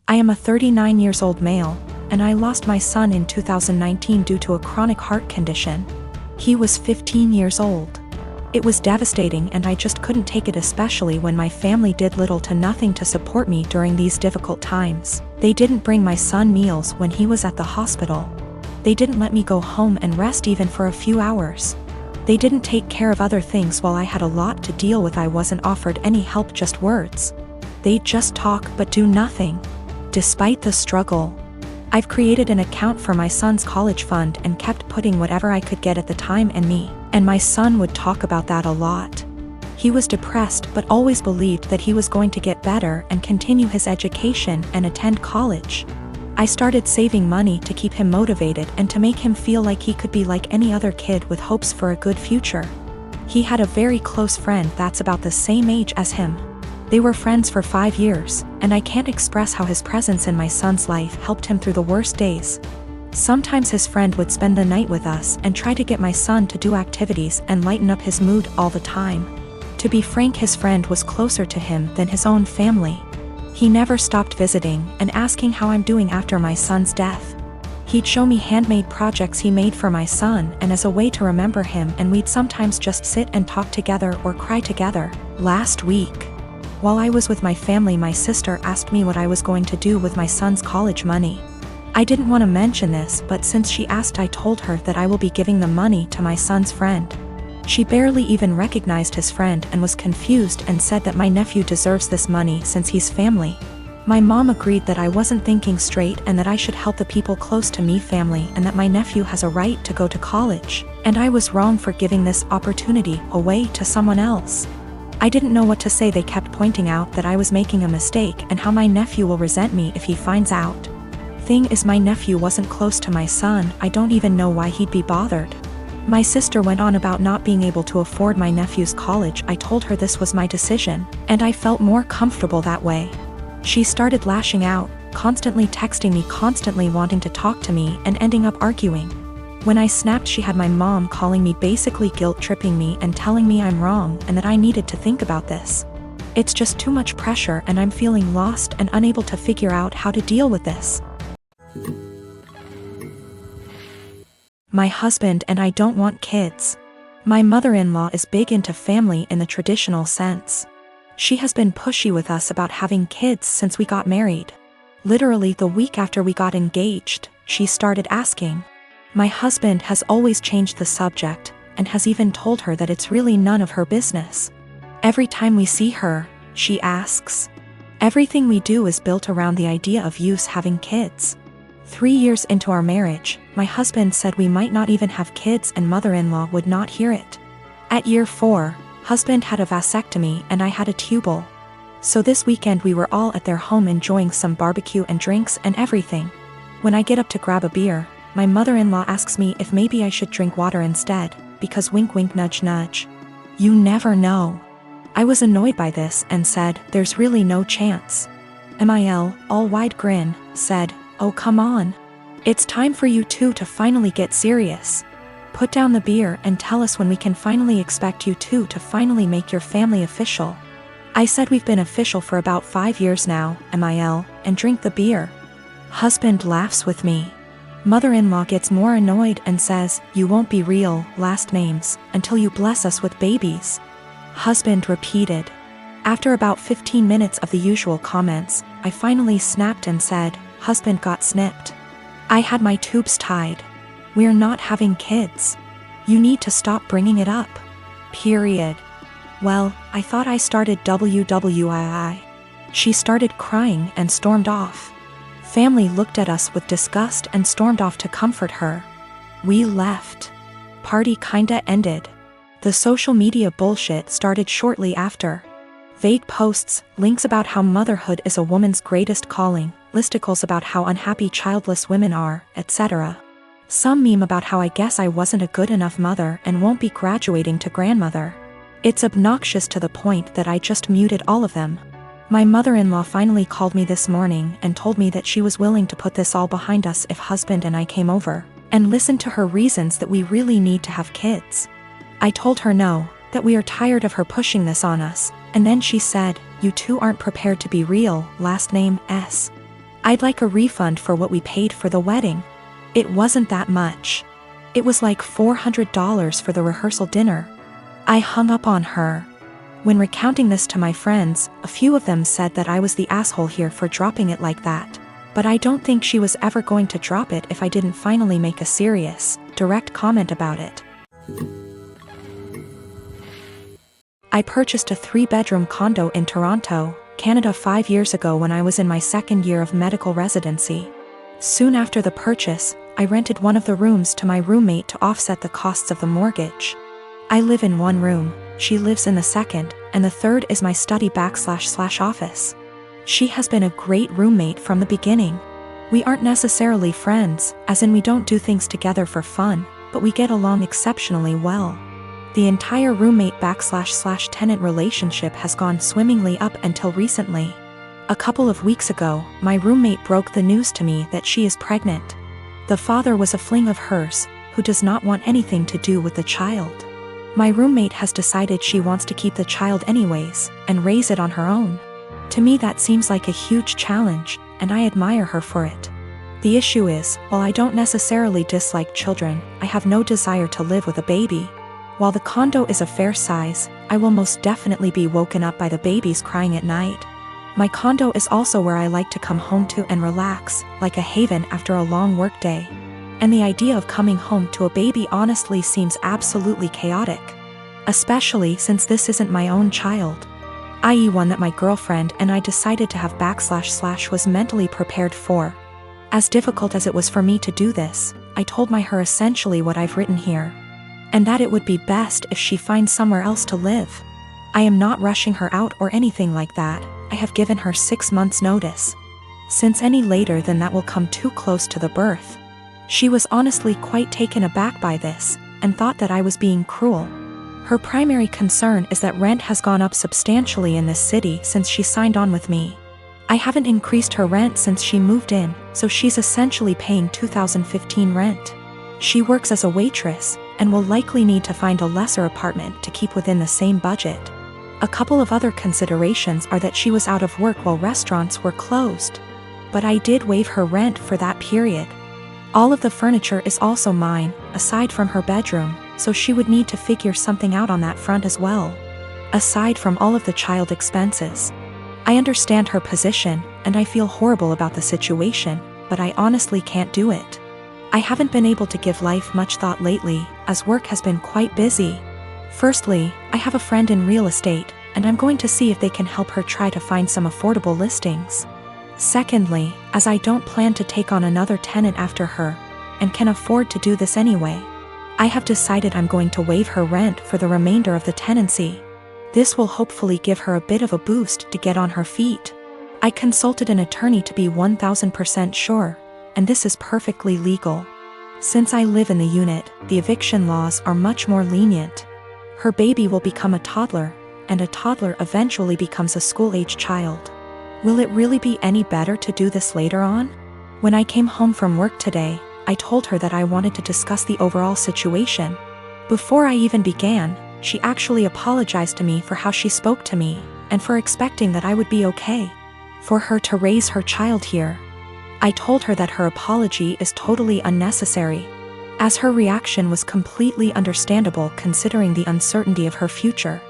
I am a 39 years old male, and I lost my son in 2019 due to a chronic heart condition. He was 15 years old. It was devastating and I just couldn't take it, especially when my family did little to nothing to support me during these difficult times. They didn't bring my son meals when he was at the hospital. They didn't let me go home and rest even for a few hours. They didn't take care of other things while I had a lot to deal with. I wasn't offered any help, just words. They'd just talk but do nothing. Despite the struggle, I've created an account for my son's college fund and kept putting whatever I could get at the time, and my son would talk about that a lot. He was depressed but always believed that he was going to get better and continue his education and attend college. I started saving money to keep him motivated and to make him feel like he could be like any other kid with hopes for a good future. He had a very close friend that's about the same age as him. They were friends for 5 years, and I can't express how his presence in my son's life helped him through the worst days. Sometimes his friend would spend the night with us and try to get my son to do activities and lighten up his mood all the time. To be frank, his friend was closer to him than his own family. He never stopped visiting and asking how I'm doing after my son's death. He'd show me handmade projects he made for my son and as a way to remember him, and we'd sometimes just sit and talk together or cry together. Last week, while I was with my family, my sister asked me what I was going to do with my son's college money. I didn't want to mention this, but since she asked, I told her that I will be giving the money to my son's friend. She barely even recognized his friend and was confused and said that my nephew deserves this money since he's family. My mom agreed that I wasn't thinking straight and that I should help the people close to me, family, and that my nephew has a right to go to college, and I was wrong for giving this opportunity away to someone else. I didn't know what to say. They kept pointing out that I was making a mistake and how my nephew will resent me if he finds out. Thing is, my nephew wasn't close to my son. I don't even know why he'd be bothered. My sister went on about not being able to afford my nephew's college. I told her this was my decision, and I felt more comfortable that way. She started lashing out, constantly texting me, constantly wanting to talk to me, and ending up arguing. When I snapped, she had my mom calling me, basically guilt-tripping me and telling me I'm wrong and that I needed to think about this. It's just too much pressure and I'm feeling lost and unable to figure out how to deal with this. My husband and I don't want kids. My mother-in-law is big into family in the traditional sense. She has been pushy with us about having kids since we got married. Literally the week after we got engaged, she started asking. My husband has always changed the subject and has even told her that it's really none of her business. Every time we see her, she asks. Everything we do is built around the idea of having kids. 3 years into our marriage, my husband said we might not even have kids, and mother-in-law would not hear it. At year 4, husband had a vasectomy and I had a tubal. So this weekend we were all at their home enjoying some barbecue and drinks and everything. When I get up to grab a beer, my mother-in-law asks me if maybe I should drink water instead, because wink wink nudge nudge. You never know. I was annoyed by this and said, there's really no chance. Mil, all wide grin, said, oh come on. It's time for you two to finally get serious. Put down the beer and tell us when we can finally expect you two to finally make your family official. I said we've been official for about 5 years now, Mil, and drink the beer. Husband laughs with me. Mother-in-law gets more annoyed and says, you won't be real last names until you bless us with babies. Husband repeated. After about 15 minutes of the usual comments, I finally snapped and said, husband got snipped. I had my tubes tied. We're not having kids. You need to stop bringing it up. Period. Well, I thought I started WWII. She started crying and stormed off. Family looked at us with disgust and stormed off to comfort her. We left. Party kinda ended. The social media bullshit started shortly after. Vague posts, links about how motherhood is a woman's greatest calling, listicles about how unhappy childless women are, etc. Some meme about how I guess I wasn't a good enough mother and won't be graduating to grandmother. It's obnoxious to the point that I just muted all of them. My mother-in-law finally called me this morning and told me that she was willing to put this all behind us if husband and I came over, and listened to her reasons that we really need to have kids. I told her no, that we are tired of her pushing this on us, and then she said, you two aren't prepared to be real last name S. I'd like a refund for what we paid for the wedding. It wasn't that much. It was like $400 for the rehearsal dinner. I hung up on her. When recounting this to my friends, a few of them said that I was the asshole here for dropping it like that. But I don't think she was ever going to drop it if I didn't finally make a serious, direct comment about it. I purchased a 3-bedroom condo in Toronto, Canada 5 years ago when I was in my second year of medical residency. Soon after the purchase, I rented one of the rooms to my roommate to offset the costs of the mortgage. I live in one room, she lives in the second, and the third is my study/office. She has been a great roommate from the beginning. We aren't necessarily friends, as in we don't do things together for fun, but we get along exceptionally well. The entire roommate/tenant relationship has gone swimmingly up until recently. A couple of weeks ago, my roommate broke the news to me that she is pregnant. The father was a fling of hers, who does not want anything to do with the child. My roommate has decided she wants to keep the child anyways, and raise it on her own. To me that seems like a huge challenge, and I admire her for it. The issue is, while I don't necessarily dislike children, I have no desire to live with a baby. While the condo is a fair size, I will most definitely be woken up by the babies crying at night. My condo is also where I like to come home to and relax, like a haven after a long workday. And the idea of coming home to a baby honestly seems absolutely chaotic. Especially since this isn't my own child, i.e. one that my girlfriend and I decided to have / was mentally prepared for. As difficult as it was for me to do this, I told her essentially what I've written here. And that it would be best if she finds somewhere else to live. I am not rushing her out or anything like that, I have given her 6 months notice. Since any later than that will come too close to the birth. She was honestly quite taken aback by this, and thought that I was being cruel. Her primary concern is that rent has gone up substantially in this city since she signed on with me. I haven't increased her rent since she moved in, so she's essentially paying 2015 rent. She works as a waitress, and will likely need to find a lesser apartment to keep within the same budget. A couple of other considerations are that she was out of work while restaurants were closed. But I did waive her rent for that period. All of the furniture is also mine, aside from her bedroom, so she would need to figure something out on that front as well. Aside from all of the child expenses. I understand her position, and I feel horrible about the situation, but I honestly can't do it. I haven't been able to give life much thought lately, as work has been quite busy. Firstly, I have a friend in real estate, and I'm going to see if they can help her try to find some affordable listings. Secondly, as I don't plan to take on another tenant after her, and can afford to do this anyway, I have decided I'm going to waive her rent for the remainder of the tenancy. This will hopefully give her a bit of a boost to get on her feet. I consulted an attorney to be 1000% sure, and this is perfectly legal. Since I live in the unit, the eviction laws are much more lenient. Her baby will become a toddler, and a toddler eventually becomes a school-age child. Will it really be any better to do this later on? When I came home from work today, I told her that I wanted to discuss the overall situation. Before I even began, she actually apologized to me for how she spoke to me, and for expecting that I would be okay for her to raise her child here. I told her that her apology is totally unnecessary, as her reaction was completely understandable considering the uncertainty of her future.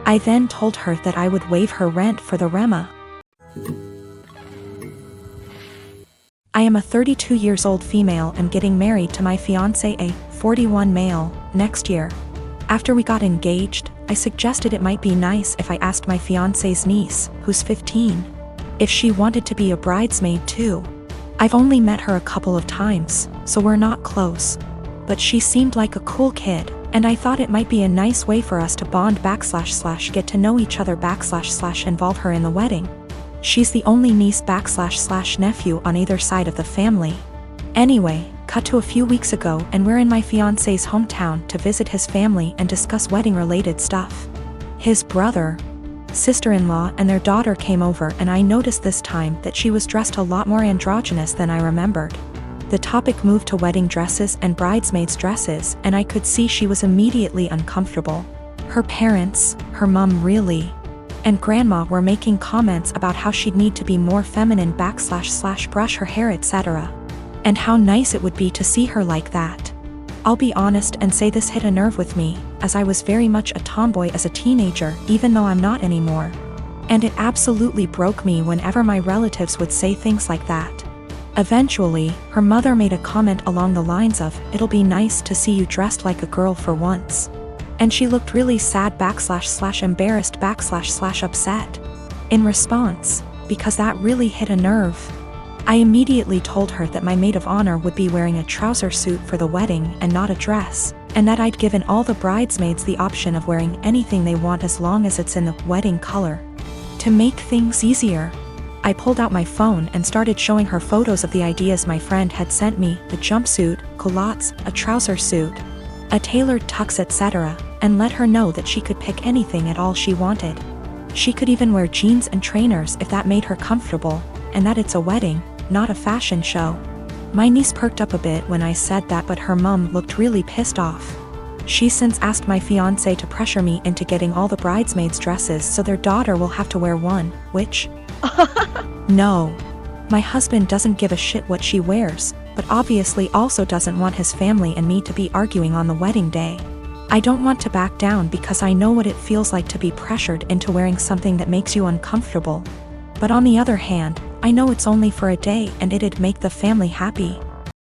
I then told her that I would waive her rent for the REMA. I am a 32 years old female and getting married to my fiancé, a 41 male, next year. After we got engaged, I suggested it might be nice if I asked my fiancé's niece, who's 15, if she wanted to be a bridesmaid too. I've only met her a couple of times, so we're not close. But she seemed like a cool kid, and I thought it might be a nice way for us to bond / get to know each other / involve her in the wedding. She's the only niece / nephew on either side of the family. Anyway, cut to a few weeks ago and we're in my fiancé's hometown to visit his family and discuss wedding-related stuff. His brother, sister-in-law and their daughter came over, and I noticed this time that she was dressed a lot more androgynous than I remembered. The topic moved to wedding dresses and bridesmaids' dresses, and I could see she was immediately uncomfortable. Her parents, her mom really And grandma were making comments about how she'd need to be more feminine / brush her hair, etc. And how nice it would be to see her like that. I'll be honest and say this hit a nerve with me, as I was very much a tomboy as a teenager, even though I'm not anymore. And it absolutely broke me whenever my relatives would say things like that. Eventually, her mother made a comment along the lines of, "It'll be nice to see you dressed like a girl for once." And she looked really sad / embarrassed / upset. In response, because that really hit a nerve, I immediately told her that my maid of honor would be wearing a trouser suit for the wedding and not a dress, and that I'd given all the bridesmaids the option of wearing anything they want as long as it's in the wedding color. To make things easier, I pulled out my phone and started showing her photos of the ideas my friend had sent me: the jumpsuit, culottes, a trouser suit, a tailored tux, etc., and let her know that she could pick anything at all she wanted. She could even wear jeans and trainers if that made her comfortable, and that it's a wedding, not a fashion show. My niece perked up a bit when I said that, but her mum looked really pissed off. She's since asked my fiancé to pressure me into getting all the bridesmaids' dresses so their daughter will have to wear one, which... No. My husband doesn't give a shit what she wears, but obviously also doesn't want his family and me to be arguing on the wedding day. I don't want to back down because I know what it feels like to be pressured into wearing something that makes you uncomfortable. But on the other hand, I know it's only for a day and it'd make the family happy.